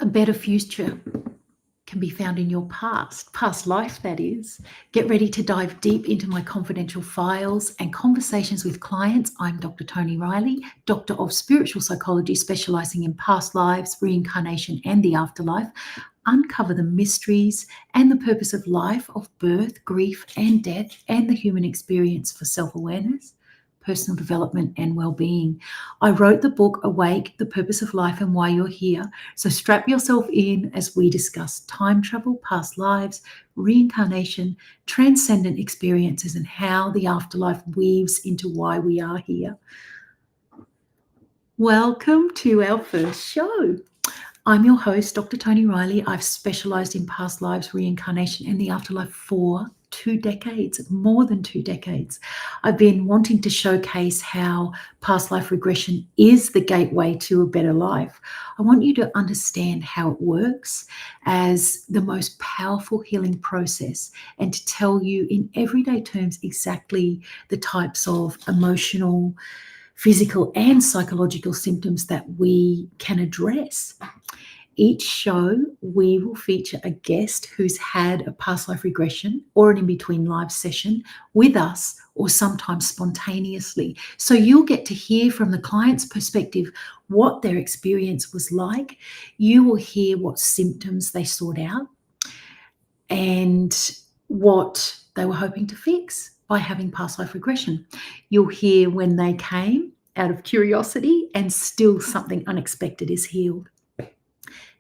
A better future can be found in your past life, that is. Get ready to dive deep into my confidential files and conversations with clients. I'm Dr. Toni Reilly, Doctor of Spiritual Psychology, specialising in past lives, reincarnation, and the afterlife. Uncover the mysteries and the purpose of life, of birth, grief, and death, and the human experience for self-awareness, personal development, and well-being. I wrote the book, Awake, the Purpose of Life and Why You're Here. So strap yourself in as we discuss time travel, past lives, reincarnation, transcendent experiences, and how the afterlife weaves into why we are here. Welcome to our first show. I'm your host, Dr. Toni Reilly. I've specialised in past lives, reincarnation, and the afterlife for 2 decades, more than 2 decades. I've been wanting to showcase how past life regression is the gateway to a better life. I want you to understand how it works as the most powerful healing process, and to tell you in everyday terms exactly the types of emotional, physical, and psychological symptoms that we can address. Each show, we will feature a guest who's had a past life regression or an in-between live session with us, or sometimes spontaneously. So you'll get to hear from the client's perspective what their experience was like. You will hear what symptoms they sought out and what they were hoping to fix by having past life regression. You'll hear when they came out of curiosity and still something unexpected is healed.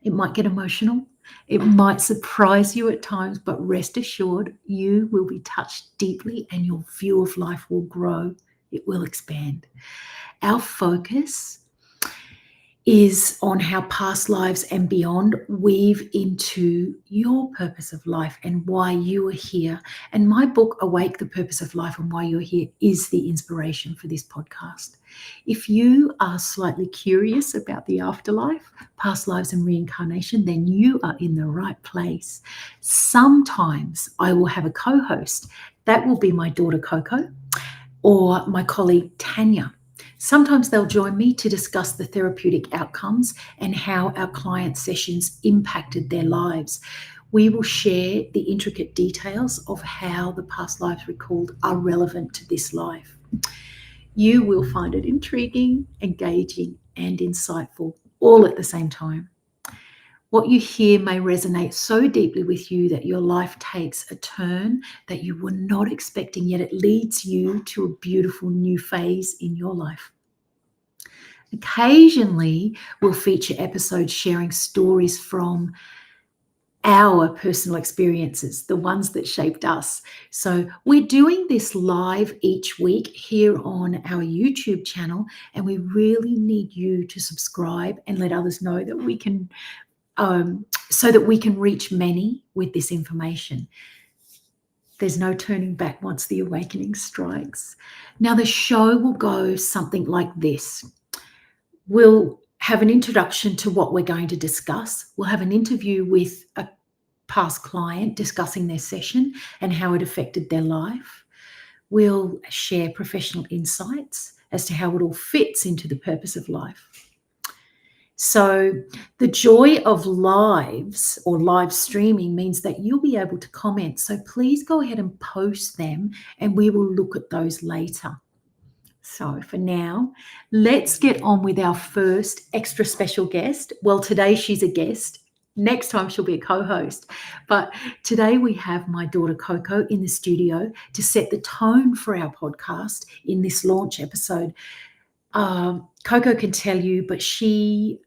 It might get emotional. It might surprise you at times, but rest assured, you will be touched deeply and your view of life will grow. It will expand. Our focus is on how past lives and beyond weave into your purpose of life and why you are here. And my book, Awake, the Purpose of Life and Why You're Here, is the inspiration for this podcast. If you are slightly curious about the afterlife, past lives and reincarnation, then you are in the right place. Sometimes I will have a co-host. That will be my daughter Coco or my colleague Tanya. Sometimes they'll join me to discuss the therapeutic outcomes and how our client sessions impacted their lives. We will share the intricate details of how the past lives recalled are relevant to this life. You will find it intriguing, engaging, and insightful, all at the same time. What you hear may resonate so deeply with you that your life takes a turn that you were not expecting, yet it leads you to a beautiful new phase in your life. Occasionally, we'll feature episodes sharing stories from our personal experiences, the ones that shaped us. So we're doing this live each week here on our YouTube channel, and we really need you to subscribe and let others know that we can so that we can reach many with this information. There's no turning back once the awakening strikes. Now, the show will go something like this. We'll have an introduction to what we're going to discuss. We'll have an interview with a past client discussing their session and how it affected their life. We'll share professional insights as to how it all fits into the purpose of life. So the joy of lives or live streaming means that you'll be able to comment. So please go ahead and post them and we will look at those later. So for now, let's get on with our first extra special guest. Well, today she's a guest. Next time she'll be a co-host. But today we have my daughter Coco in the studio to set the tone for our podcast in this launch episode. Coco can tell you, but she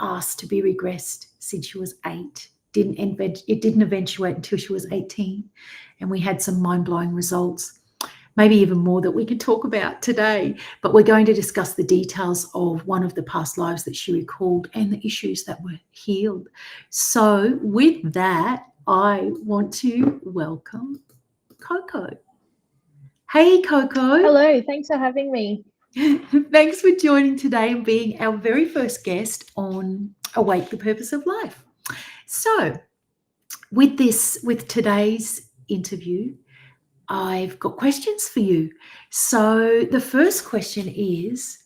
asked to be regressed since she was 8. It didn't eventuate until she was 18. And we had some mind-blowing results, maybe even more that we can talk about today. But we're going to discuss the details of one of the past lives that she recalled and the issues that were healed. So with that, I want to welcome Coco. Hey, Coco. Hello, thanks for having me. Thanks for joining today and being our very first guest on Awake, the Purpose of Life. So with today's interview, I've got questions for you. So the first question is,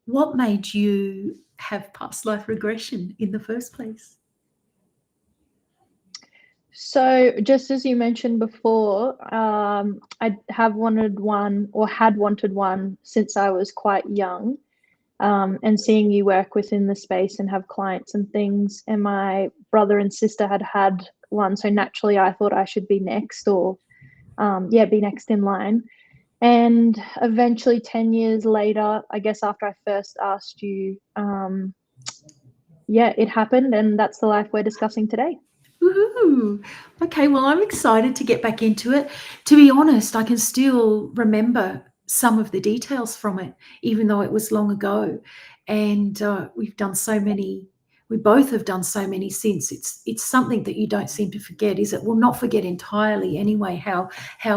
what made you have past life regression in the first place? So just as you mentioned before, I have wanted one or had wanted one since I was quite young. And seeing you work within the space and have clients and things, and my brother and sister had one, so naturally I thought I should be next, or be next in line. And eventually 10 years later, I guess after I first asked you, it happened, and that's the life we're discussing today. Woohoo! Okay, well, I'm excited to get back into it. To be honest, I can still remember some of the details from it, even though it was long ago. And we've done so many. We both have done so many since. It's something that you don't seem to forget, is it? Well, not forget entirely anyway. How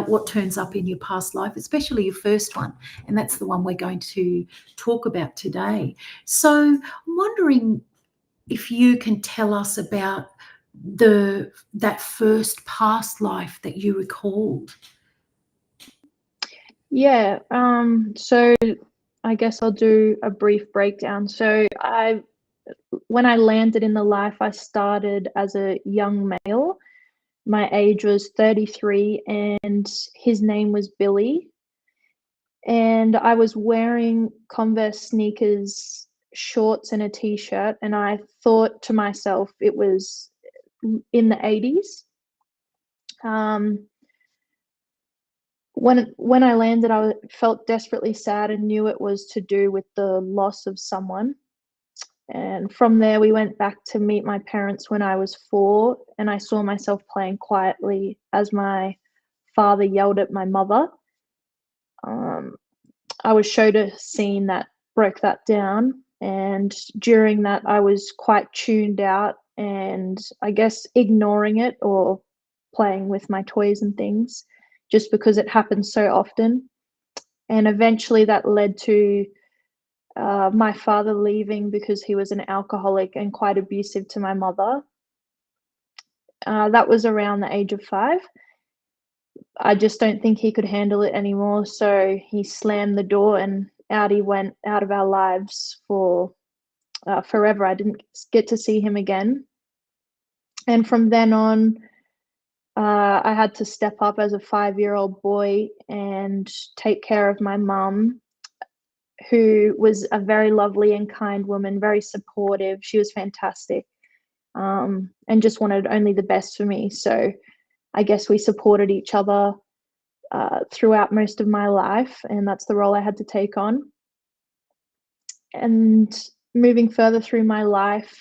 what turns up in your past life, especially your first one, and that's the one we're going to talk about today. So I'm wondering if you can tell us about that first past life that you recalled. Yeah, so I guess I'll do a brief breakdown. So when I landed in the life, I started as a young male. My age was 33 and his name was Billy. And I was wearing Converse sneakers, shorts, and a t-shirt. And I thought to myself, it was in the 80s. When I landed, I felt desperately sad and knew it was to do with the loss of someone. And from there, we went back to meet my parents when I was 4, and I saw myself playing quietly as my father yelled at my mother. I was showed a scene that broke that down, and during that, I was quite tuned out and I guess ignoring it or playing with my toys and things just because it happened so often. And eventually, that led to my father leaving because he was an alcoholic and quite abusive to my mother. That was around the age of 5. I just don't think he could handle it anymore, so he slammed the door and out he went out of our lives for forever. I didn't get to see him again. And from then on, I had to step up as a 5-year-old boy and take care of my mum, who was a very lovely and kind woman, very supportive. She was fantastic, and just wanted only the best for me. So I guess we supported each other throughout most of my life, and that's the role I had to take on. And moving further through my life,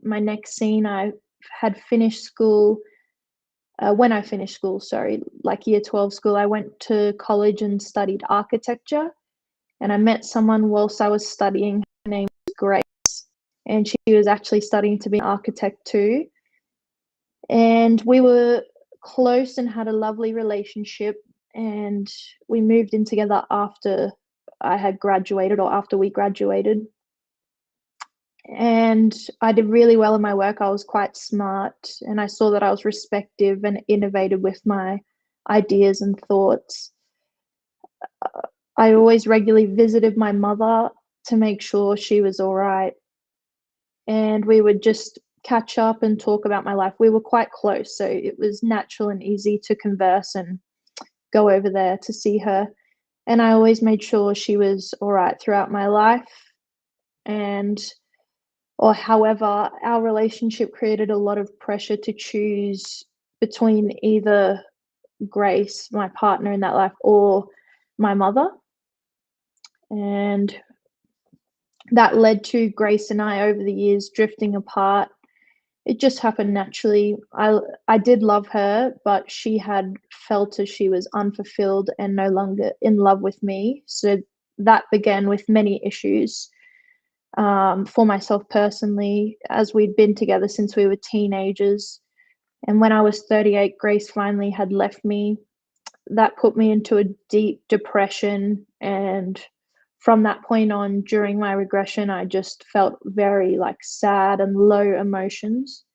my next scene, I had finished school. When I finished school, sorry, like year 12 school, I went to college and studied architecture. And I met someone whilst I was studying. Her name was Grace, and she was actually studying to be an architect too. And we were close and had a lovely relationship. And we moved in together after I had graduated, or after we graduated. And I did really well in my work. I was quite smart, and I saw that I was respective and innovative with my ideas and thoughts. I always regularly visited my mother to make sure she was all right, and we would just catch up and talk about my life. We were quite close, so it was natural and easy to converse and go over there to see her. And I always made sure she was all right throughout my life. However, our relationship created a lot of pressure to choose between either Grace, my partner in that life, or my mother. And that led to Grace and I over the years drifting apart. It just happened naturally. I did love her, but she had felt as she was unfulfilled and no longer in love with me. So that began with many issues for myself personally, as we'd been together since we were teenagers. And when I was 38, Grace finally had left me. That put me into a deep depression, and from that point on, during my regression, I just felt very sad and low emotions.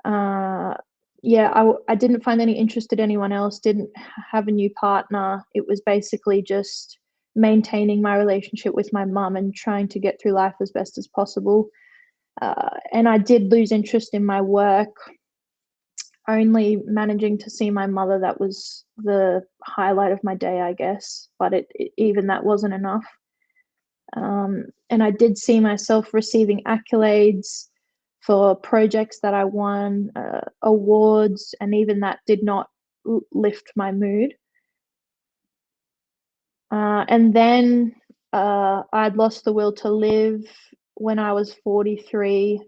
I didn't find any interest in anyone else, didn't have a new partner. It was basically just maintaining my relationship with my mum and trying to get through life as best as possible. And I did lose interest in my work. only managing to see my mother, that was the highlight of my day, I guess, but even that wasn't enough. And I did see myself receiving accolades for projects that I won, awards, and even that did not lift my mood. And then I'd lost the will to live when I was 43.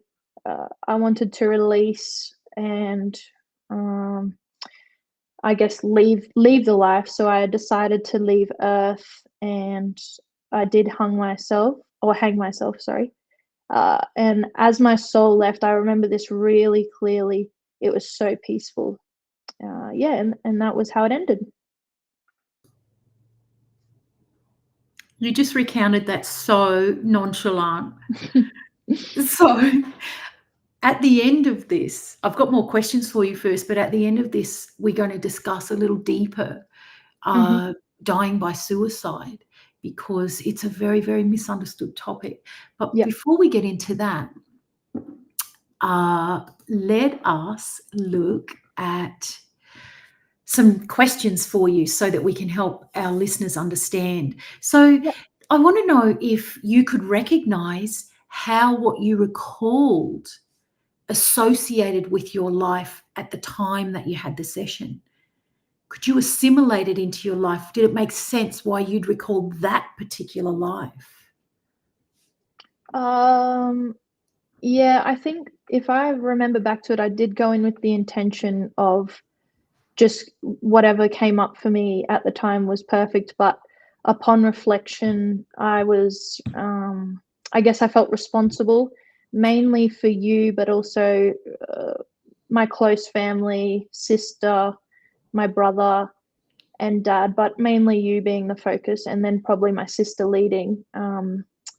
I wanted to release and I guess leave the life. So I decided to leave Earth, and I did hang myself, sorry. And as my soul left, I remember this really clearly. It was so peaceful. Yeah, and that was how it ended. You just recounted that so nonchalant. So at the end of this, I've got more questions for you first, but at the end of this, we're going to discuss a little deeper Mhm. dying by suicide, because it's a very, very misunderstood topic. But Yeah. before we get into that, let us look at some questions for you so that we can help our listeners understand. So Yeah. I want to know if you could recognize how what you recalled associated with your life at the time that you had the session. Could you assimilate it into your life? Did it make sense why you'd recall that particular life? Um, yeah, I think if I remember back to it, I did go in with the intention of just whatever came up for me at the time was perfect. But upon reflection, I guess I felt responsible mainly for you, but also uh, my close family, sister, my brother, and dad, but mainly you being the focus, and then probably my sister leading.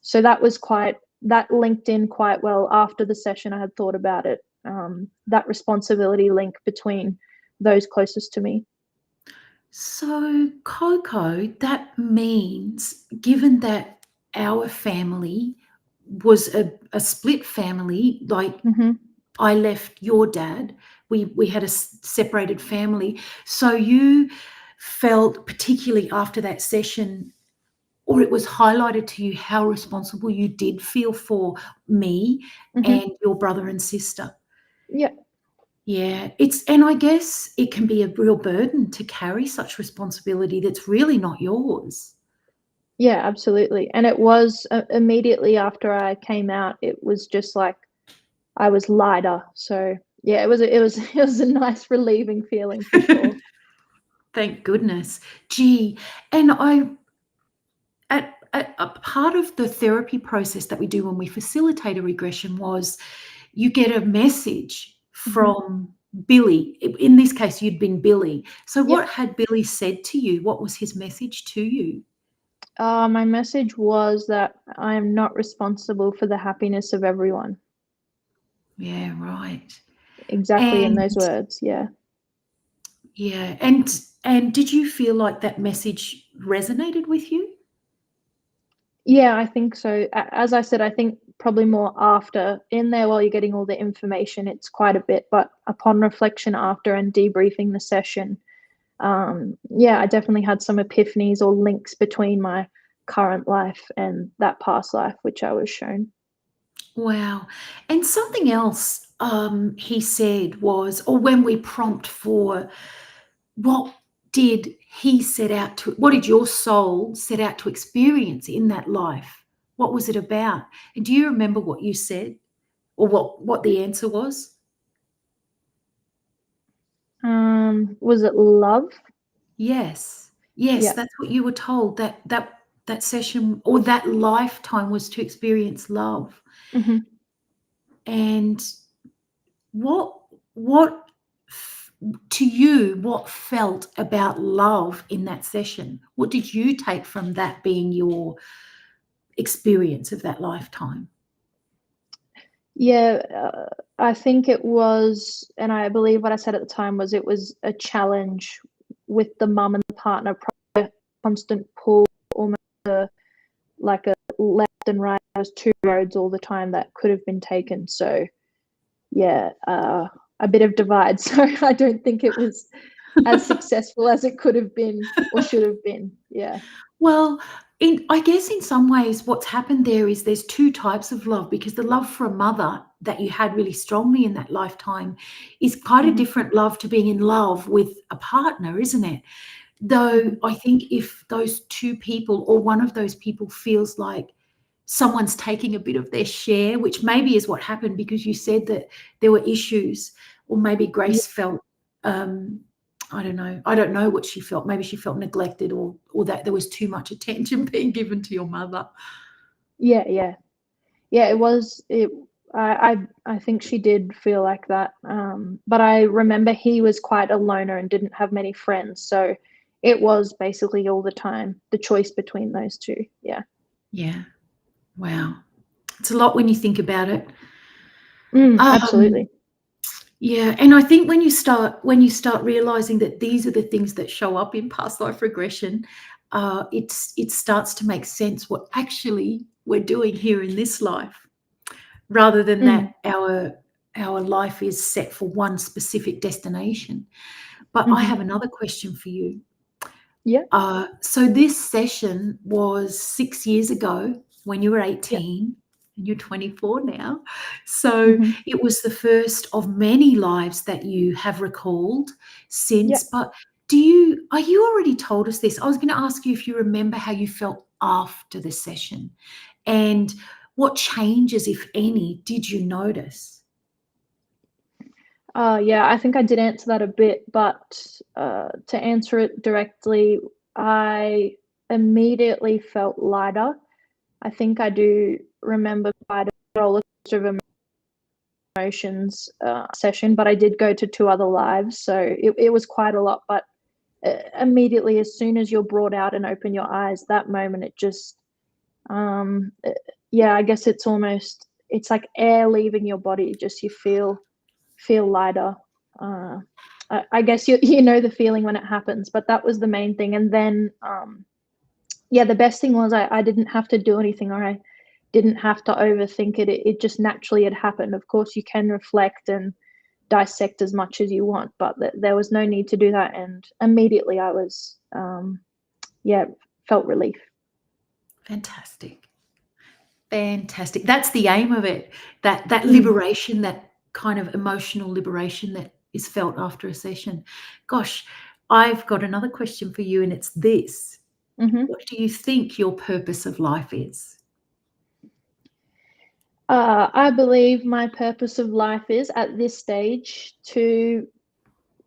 So that linked in quite well after the session. I had thought about it, that responsibility link between those closest to me. So, Coco, that means, given that our family was a split family, like Hmm. I left your dad, we had a separated family. So you felt, particularly after that session, or it was highlighted to you how responsible you did feel for me Hmm. and your brother and sister. Yeah. Yeah, and I guess it can be a real burden to carry such responsibility that's really not yours. Yeah, absolutely. And it was immediately after I came out, it was just like I was lighter. So yeah, it was a nice relieving feeling for sure. Thank goodness. Gee, and at a part of the therapy process that we do when we facilitate a regression was you get a message Hmm. from Billy. In this case, you'd been Billy. So Yeah. what had Billy said to you? What was his message to you? My message was that I am not responsible for the happiness of everyone. Yeah, right. Exactly in And those words. Yeah. yeah, and did you feel like that message resonated with you? Yeah, I think so. As I said, I think probably more after in there while you're getting all the information, it's quite a bit. But upon reflection after and debriefing the session, yeah, I definitely had some epiphanies or links between my current life and that past life, which I was shown. Wow. And something else he said was, or when we prompt for what did what did your soul set out to experience in that life? What was it about? And do you remember what you said or what the answer was? Was it love? Yes. Yes, Yeah. that's what you were told, that session or that lifetime was to experience love. Hmm. And what what to you, what felt about love in that session? What did you take from that being your experience of that lifetime? Yeah, I think it was, and I believe what I said at the time was it was a challenge with the mum and the partner, probably a constant pull, almost like a left and right. There was two roads all the time that could have been taken. So yeah, a bit of divide. So I don't think it was as successful as it could have been or should have been. Yeah. Well, I guess in some ways what's happened there is there's two types of love, because the love for a mother that you had really strongly in that lifetime is quite a Mhm. different love to being in love with a partner, isn't it? Though Mhm. I think if those two people or one of those people feels like someone's taking a bit of their share, which maybe is what happened because you said that there were issues, or maybe Yeah. Grace felt, I don't know. I don't know what she felt. Maybe she felt neglected, or that there was too much attention being given to your mother. Yeah, yeah. Yeah, it was it I think she did feel like that. But I remember he was quite a loner and didn't have many friends. So it was basically all the time the choice between those two. Yeah. Yeah. Wow. It's a lot when you think about it. Absolutely. Yeah, and I think when you start realizing that these are the things that show up in past life regression, it starts to make sense what actually we're doing here in this life, rather than Mm. that our life is set for one specific destination. But I Mhm. have another question for you. Yeah. So this session was 6 years ago when you were Yeah. 18, and you're 24 now. So Mhm. it was the first of many lives that you have recalled Yeah. since. But are you already told us this? I was going to ask you if you remember how you felt after the session, and what changes, if any, did you notice? Yeah, I think I did answer that a bit, but to answer it directly, I immediately felt lighter. I think I do remember quite a roller coaster of emotions session, but I did go to two other lives, so it was quite a lot. But immediately, as soon as you're brought out and open your eyes, that moment, it just, uh, yeah, I guess it's like air leaving your body. Just you feel lighter. Uh, I guess you know the feeling when it happens, but that was the main thing. And then, yeah, the best thing was I didn't have to do anything, or I didn't have to overthink it. It just naturally had happened. Of course, you can reflect and dissect as much as you want, but there was no need to do that. And immediately I was, yeah, felt relief. Fantastic. Fantastic. That's the aim of it. That Mm. liberation, that kind of emotional liberation that is felt after a session. Gosh, I've got another question for you, and it's this. Hmm. What do you think your purpose of life is? I believe my purpose of life is at this stage to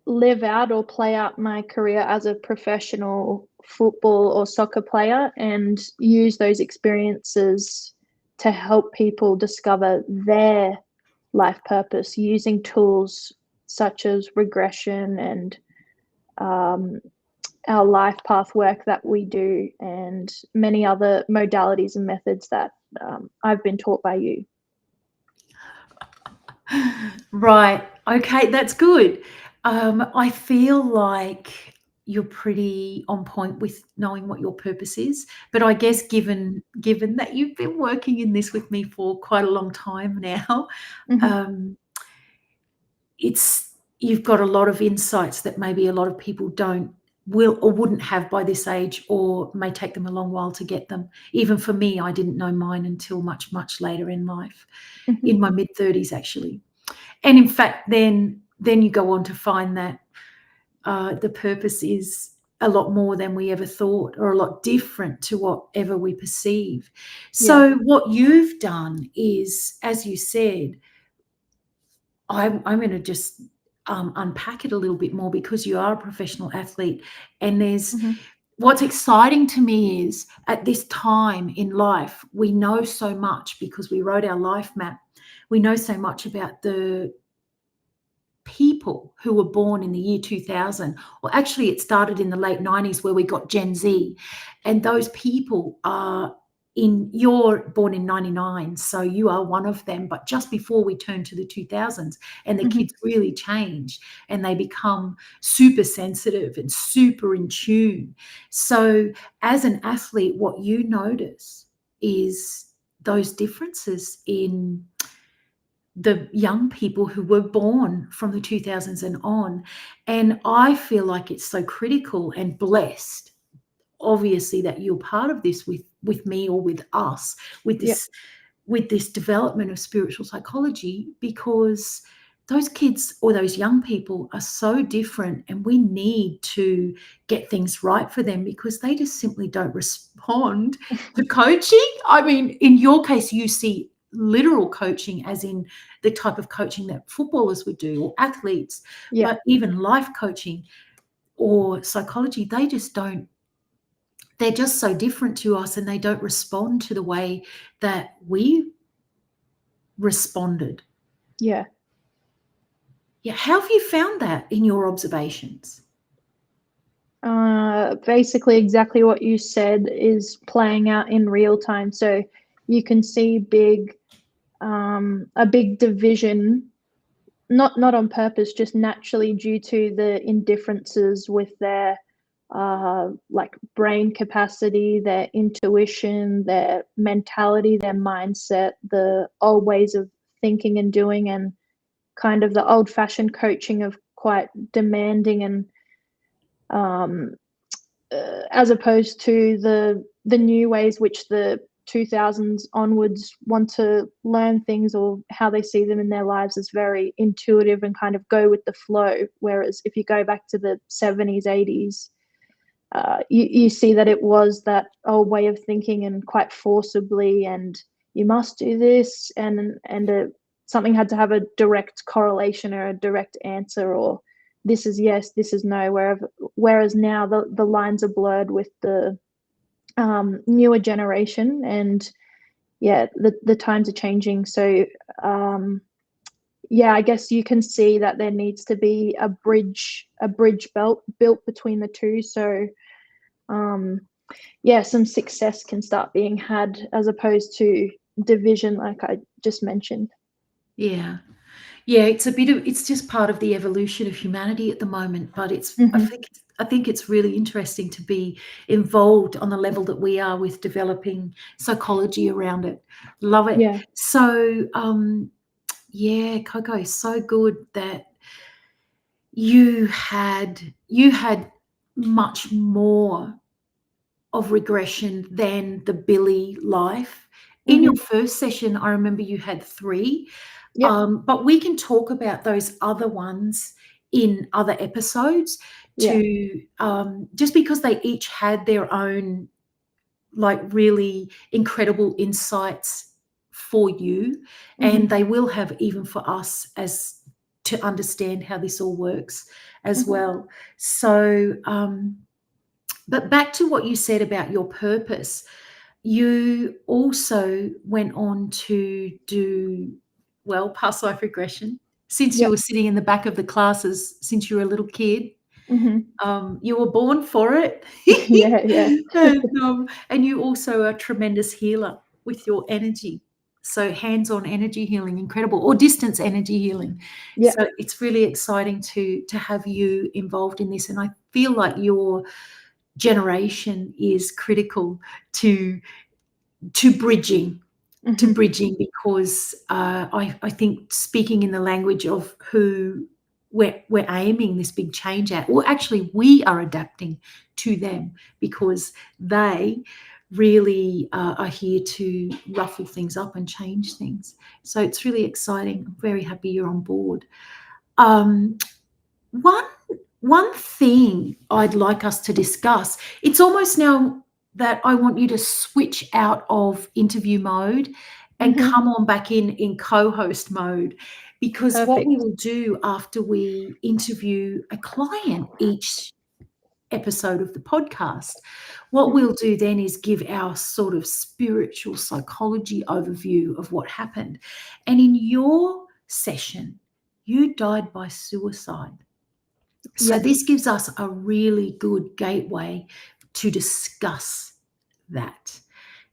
live out or play out my career as a professional football or soccer player and use those experiences to help people discover their life purpose using tools such as regression and um, our life path work that we do and many other modalities and methods that I've been taught by you. Right. Okay, that's good. I feel like you're pretty on point with knowing what your purpose is. But I guess given that you've been working in this with me for quite a long time now, Hmm. um, it's you've got a lot of insights that maybe a lot of people don't will or wouldn't have by this age, or may take them a long while to get them. Even for me, I didn't know mine until much, much later in life, Hmm. in my mid-30s actually. And in fact, then you go on to find that the purpose is a lot more than we ever thought, or a lot different to whatever we perceive. Yeah. So what you've done is, as you said, I'm going to just unpack it a little bit more, because you are a professional athlete, and there's Hmm. what's exciting to me is at this time in life we know so much because we wrote our life map. We know so much about the people who were born in the year 2000. Well, actually, it started in the late 90s where we got Gen Z. And those people are you're born in 99, so you are one of them. But just before we turn to the 2000s, and the Hmm. kids really change and they become super sensitive and super in tune. So, as an athlete, what you notice is those differences in the young people who were born from the 2000s and on. And I feel like it's so critical and blessed, obviously, that you're part of this with me or with us, with Yeah. this development of spiritual psychology, because those kids or those young people are so different, and we need to get things right for them because they just simply don't respond to coaching. I mean, in your case, you see literal coaching as in the type of coaching that footballers would do or athletes, Yeah. but even life coaching or psychology, they just don't, they're just so different to us, and they don't respond to the way that we responded. Yeah. Yeah. How have you found that in your observations? Basically exactly what you said is playing out in real time. So you can see a big division, not on purpose, just naturally due to the indifferences with their like brain capacity, their intuition, their mentality, their mindset, the old ways of thinking and doing, and kind of the old-fashioned coaching of quite demanding and um, as opposed to the new ways which the 2000s onwards want to learn things, or how they see them in their lives as very intuitive and kind of go with the flow. Whereas if you go back to the 70s, 80s, you see that it was that old way of thinking and quite forcibly, and you must do this, and something had to have a direct correlation or a direct answer, or this is yes, this is no. Whereas now the lines are blurred with the newer generation, and yeah, the times are changing. So yeah, I guess you can see that there needs to be a bridge built between the two. So yeah, some success can start being had as opposed to division, like I just mentioned. Yeah. Yeah, it's just part of the evolution of humanity at the moment, but Hmm. I think it's really interesting to be involved on the level that we are with developing psychology around it. Love it. Yeah. So, yeah, Coco, so good that you had much more of regression than the Billy life. In your Hmm. first session, I remember you had 3, Yeah. but we can talk about those other ones in other episodes Yeah. to just because they each had their own like really incredible insights for you, and Hmm. they will have even for us as to understand how this all works as Hmm. well. So but back to what you said about your purpose, you also went on to do, well, past life regression. Since you Yeah. were sitting in the back of the classes since you were a little kid, Hmm. you were born for it. Yeah. Yeah. And you also are a tremendous healer with your energy. So hands-on energy healing, incredible, or distance energy healing. Yeah. So it's really exciting to have you involved in this. And I feel like your generation is critical to to bridging Hmm. because I think speaking in the language of who we're aiming this big change at, or actually we are adapting to them because they really are here to ruffle things up and change things. So it's really exciting. I'm very happy you're on board. Um, one one thing I'd like us to discuss, it's almost now that I want you to switch out of interview mode and Hmm. come on back in co-host mode, because what we Perfect. will do after we interview a client each episode of the podcast, what Hmm. we'll do then is give our sort of spiritual psychology overview of what happened. And in your session, you died by suicide. So Yeah. this gives us a really good gateway to discuss that.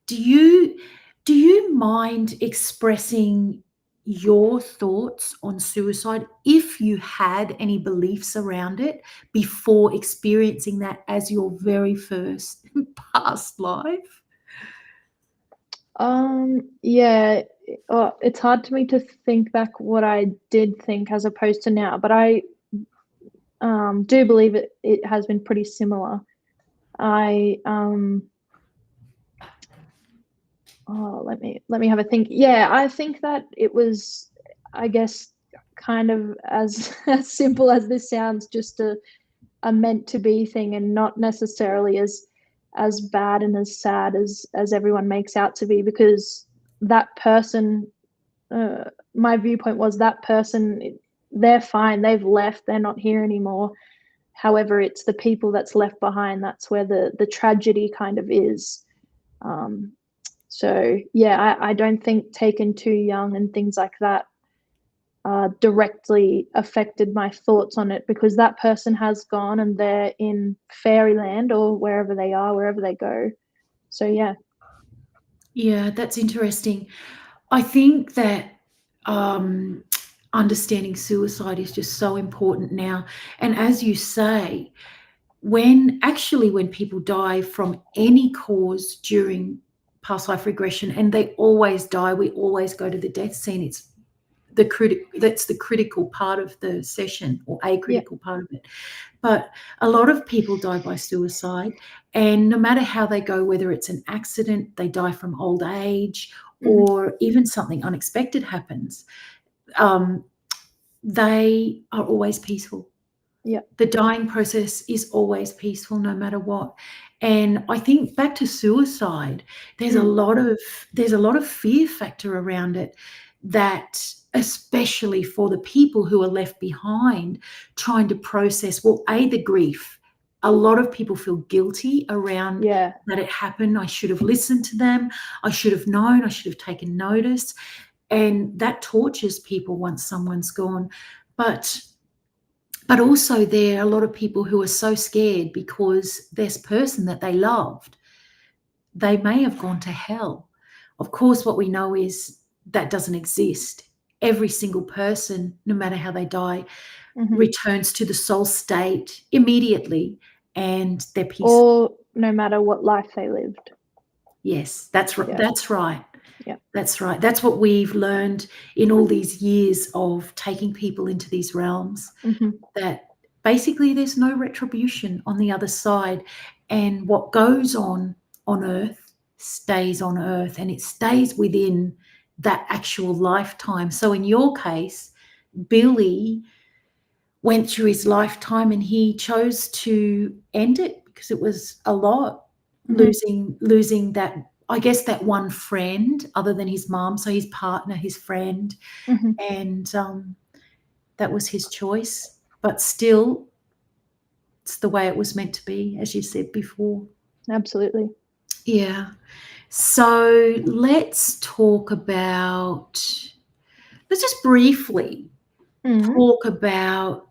Do you do you mind expressing your thoughts on suicide, if you had any beliefs around it before experiencing that as your very first past life? Yeah. it's hard to me to think back what I did think as opposed to now, but I do believe it has been pretty similar. I oh, let me have a think. Yeah, I think that it was, I guess, kind of as as simple as this sounds, just a meant to be thing, and not necessarily as bad and as sad as everyone makes out to be, because that person, my viewpoint was that person, they're fine, they've left, they're not here anymore. However, it's the people that's left behind, that's where the tragedy kind of is. Um, so yeah, I don't think taken too young and things like that directly affected my thoughts on it, because that person has gone and they're in fairyland or wherever they are, wherever they go. So yeah. Yeah, that's interesting. I think that um, understanding suicide is just so important now. And as you say, when people die from any cause during past life regression, and they always die, we always go to the death scene. It's that's the critical part of the session, or a Yeah. critical part of it. But a lot of people die by suicide, and no matter how they go, whether it's an accident, they die from old age, or even something unexpected happens, they are always peaceful. Yeah. The dying process is always peaceful, no matter what. And I think back to suicide, there's a lot of fear factor around it, that especially for the people who are left behind, trying to process, well, the grief. A lot of people feel guilty around Yeah. that it happened. I should have listened to them. I should have known. I should have taken notice. And that tortures people once someone's gone. But also there are a lot of people who are so scared because this person that they loved, they may have gone to hell. Of course, what we know is that doesn't exist. Every single person, no matter how they die, returns to the soul state immediately, and they're peaceful. Or no matter what life they lived. Yes, that's right. Yeah. That's right. Yeah. That's right. That's what we've learned in all these years of taking people into these realms, that basically there's no retribution on the other side, and what goes on earth stays on earth, and it stays within that actual lifetime. So in your case, Billy went through his lifetime and he chose to end it because it was a lot, losing that, I guess, that one friend other than his mom, so his partner, his friend, and that was his choice. But still, it's the way it was meant to be, as you said before. Absolutely. Yeah. So let's just briefly talk about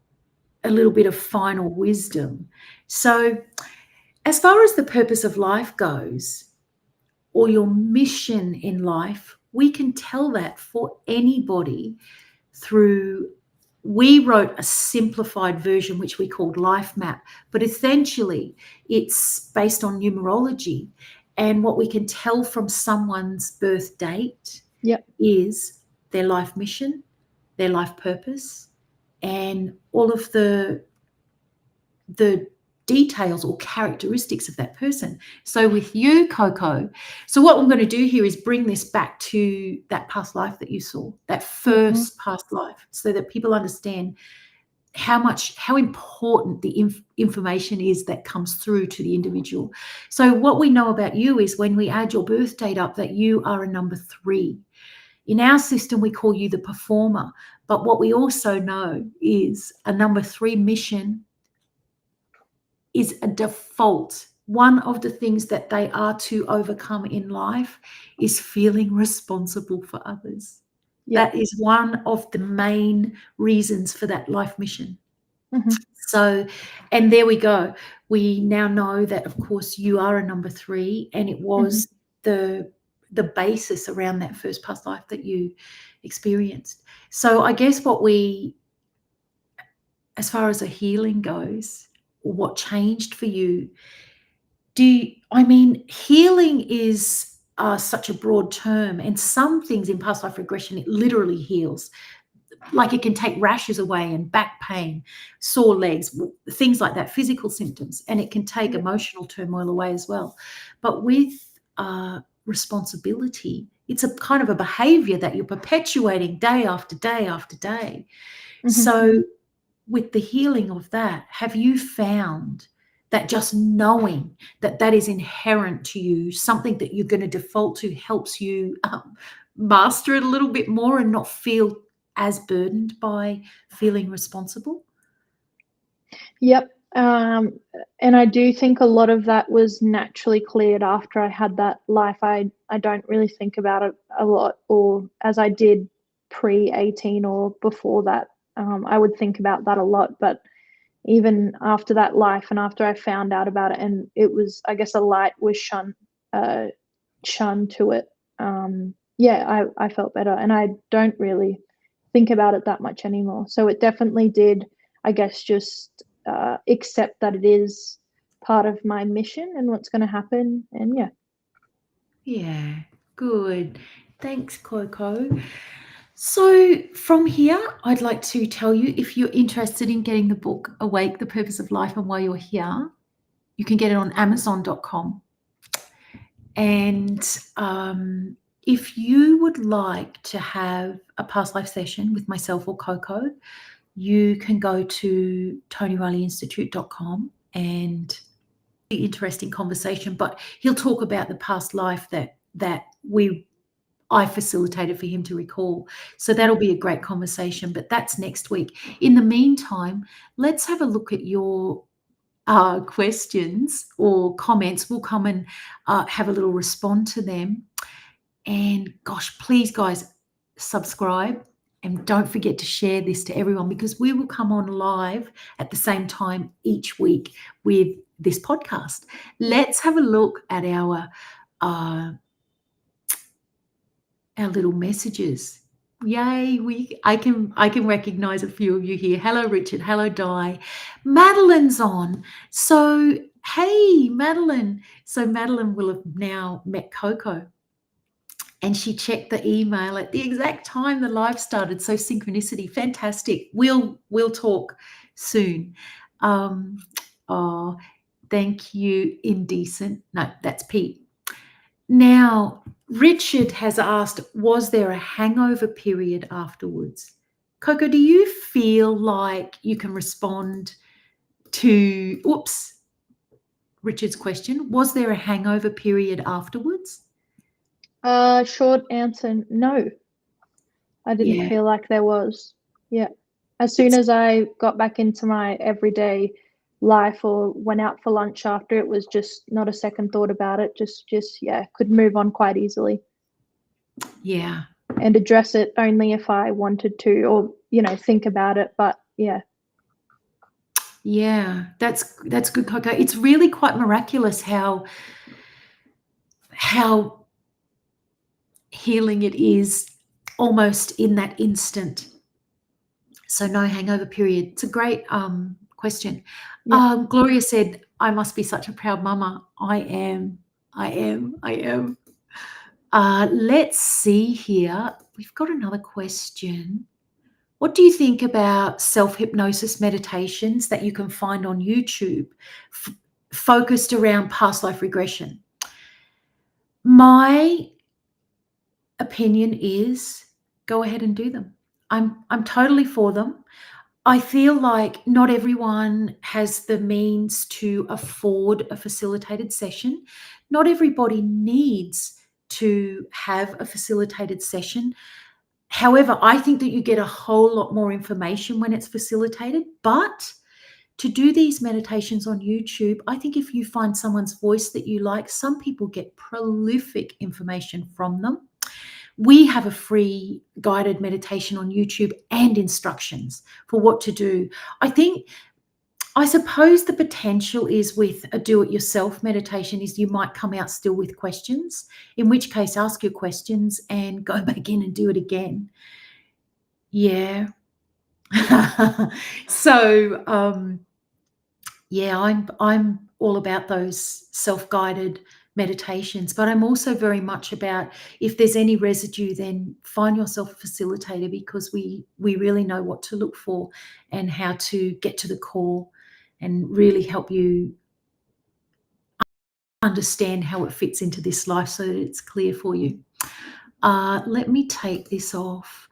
a little bit of final wisdom. So as far as the purpose of life goes, or your mission in life, we can tell that for anybody through, we wrote a simplified version which we called Life Map, but essentially it's based on numerology. And what we can tell from someone's birth date is their life mission, their life purpose, and all of the details or characteristics of that person. So with you, Coco, so what I'm going to do here is bring this back to that past life that you saw, that first past life, so that people understand how important the information is that comes through to the individual. So what we know about you is, when we add your birth date up, that you are a number 3. In our system, we call you the performer. But what we also know is a number 3 mission is a default. One of the things that they are to overcome in life is feeling responsible for others. That is one of the main reasons for that life mission. So, and there we go. We now know that, of course, you are a number 3, and it was the basis around that first past life that you experienced. So I guess as far as a healing goes, or what changed for you, healing is such a broad term, and some things in past life regression it literally heals. Like it can take rashes away and back pain, sore legs, things like that, physical symptoms, and it can take emotional turmoil away as well. But with responsibility, it's a kind of a behavior that you're perpetuating day after day after day. So with the healing of that, have you found that just knowing that that is inherent to you, something that you're going to default to, helps you master it a little bit more and not feel as burdened by feeling responsible? Yep. And I do think a lot of that was naturally cleared after I had that life. I don't really think about it a lot, or as I did pre-18 or before that. I would think about that a lot, but even after that life and after I found out about it, and it was, I guess, a light was shunned to it. Yeah, I felt better, and I don't really think about it that much anymore. So it definitely did, I guess, just accept that it is part of my mission and what's going to happen. And yeah. Yeah, good. Thanks, Coco. So from here, I'd like to tell you, if you're interested in getting the book Awake, The Purpose of Life and Why You're Here, you can get it on Amazon.com. And if you would like to have a past life session with myself or Coco, you can go to ToniReillyInstitute.com and interesting conversation, but he'll talk about the past life that I facilitated for him to recall. So that'll be a great conversation, but that's next week. In the meantime, let's have a look at your questions or comments. We'll come and have a little respond to them. And gosh, please, guys, subscribe. And don't forget to share this to everyone, because we will come on live at the same time each week with this podcast. Let's have a look at our little messages. Yay, I can recognize a few of you here. Hello, Richard. Hello, Di. Madeline's on. So, hey, Madeline. So Madeline will have now met Coco, and she checked the email at the exact time the live started. So synchronicity, fantastic. We'll talk soon. Oh, thank you, Indecent. No, that's Pete. Now, Richard has asked, was there a hangover period afterwards? Coco, do you feel like you can respond to, Richard's question? Was there a hangover period afterwards? Short answer, no. I didn't feel like there was. Yeah. As soon as I got back into my everyday life or went out for lunch after, it was just not a second thought about it. Just yeah, could move on quite easily. Yeah. And address it only if I wanted to, or, think about it. But yeah. Yeah, that's good, Coco. It's really quite miraculous how healing it is almost in that instant. So no hangover period. It's a great question. Yeah. Gloria said, I must be such a proud mama. I am. Let's see here. We've got another question. What do you think about self-hypnosis meditations that you can find on YouTube focused around past life regression? My opinion is go ahead and do them. I'm totally for them. I feel like not everyone has the means to afford a facilitated session. Not everybody needs to have a facilitated session. However, I think that you get a whole lot more information when it's facilitated. But to do these meditations on YouTube, I think if you find someone's voice that you like, some people get prolific information from them. We have a free guided meditation on YouTube and instructions for what to do. I suppose the potential is with a do-it-yourself meditation is you might come out still with questions, in which case ask your questions and go back in and do it again. Yeah. So, yeah, I'm all about those self-guided meditations, but I'm also very much about, if there's any residue, then find yourself a facilitator, because we really know what to look for and how to get to the core and really help you understand how it fits into this life so that it's clear for you. Let me take this off.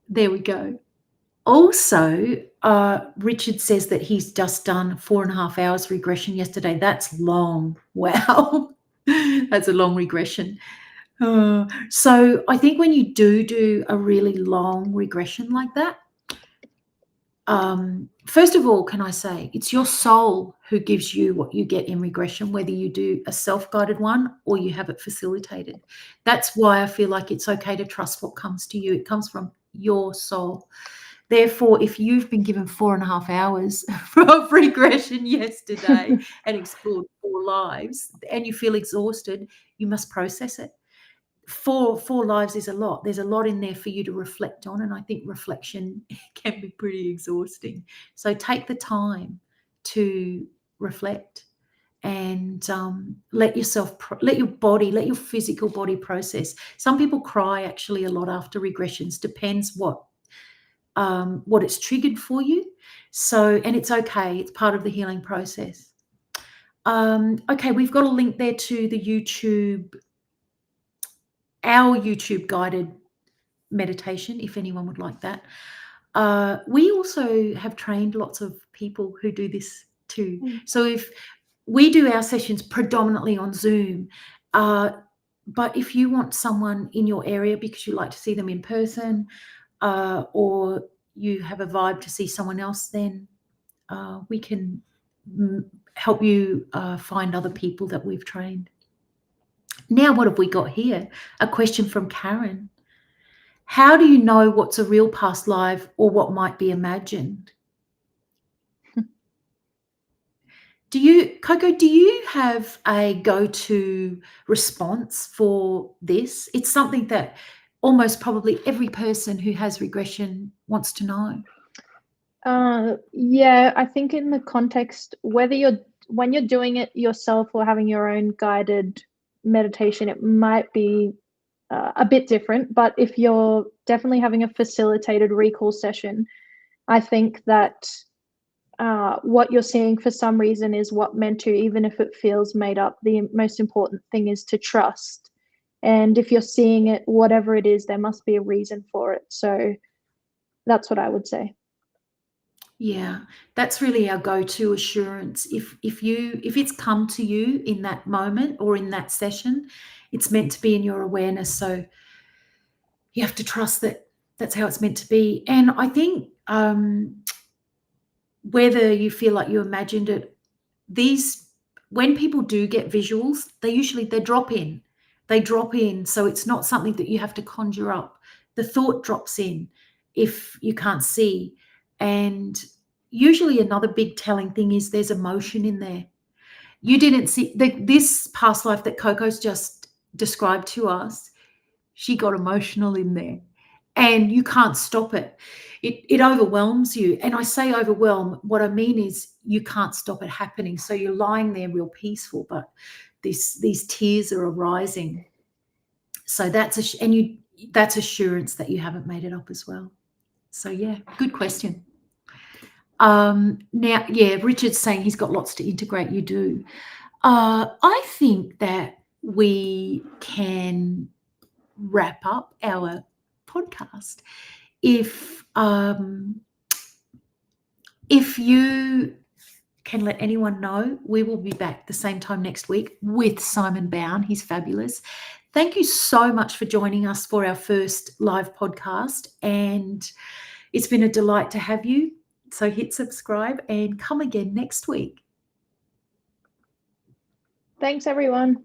There we go. Also, Richard says that he's just done 4.5 hours regression yesterday. That's long. Wow. That's a long regression. So I think when you do a really long regression like that, first of all, can I say, it's your soul who gives you what you get in regression, whether you do a self-guided one or you have it facilitated. That's why I feel like it's okay to trust what comes to you. It comes from your soul. Therefore, if you've been given 4.5 hours of regression yesterday and explored 4 lives and you feel exhausted, you must process it. Four lives is a lot. There's a lot in there for you to reflect on, and I think reflection can be pretty exhausting. So take the time to reflect and let your body, let your physical body process. Some people cry actually a lot after regressions. Depends what it's triggered for you. So, and it's okay. It's part of the healing process. Okay, we've got a link there to the our YouTube guided meditation, if anyone would like that. We also have trained lots of people who do this too. So if we do our sessions predominantly on Zoom, but if you want someone in your area because you like to see them in person, or you have a vibe to see someone else, then we can help you find other people that we've trained. Now, what have we got here? A question from Karen. How do you know what's a real past life or what might be imagined? Coco, do you have a go-to response for this? It's something that almost probably every person who has regression wants to know. Yeah, I think in the context, when you're doing it yourself or having your own guided meditation, it might be a bit different. But if you're definitely having a facilitated recall session, I think that what you're seeing for some reason is what meant to, even if it feels made up. The most important thing is to trust. And if you're seeing it, whatever it is, there must be a reason for it. So that's what I would say. Yeah, that's really our go-to assurance. If it's come to you in that moment or in that session, it's meant to be in your awareness. So you have to trust that that's how it's meant to be. And I think whether you feel like you imagined it, when people do get visuals, they drop in. They drop in. So it's not something that you have to conjure up. The thought drops in if you can't see. And usually another big telling thing is there's emotion in there. You didn't see this past life that Coco's just described to us. She got emotional in there, and you can't stop it. It overwhelms you. And I say overwhelm, what I mean is you can't stop it happening. So you're lying there real peaceful, but these tears are arising. So that's assurance that you haven't made it up as well. So yeah, good question. Now, yeah, Richard's saying he's got lots to integrate. You do. I think that we can wrap up our podcast. If you can let anyone know, we will be back the same time next week with Simon Bown. He's fabulous. Thank you so much for joining us for our first live podcast, and it's been a delight to have you. So hit subscribe and come again next week. Thanks, everyone.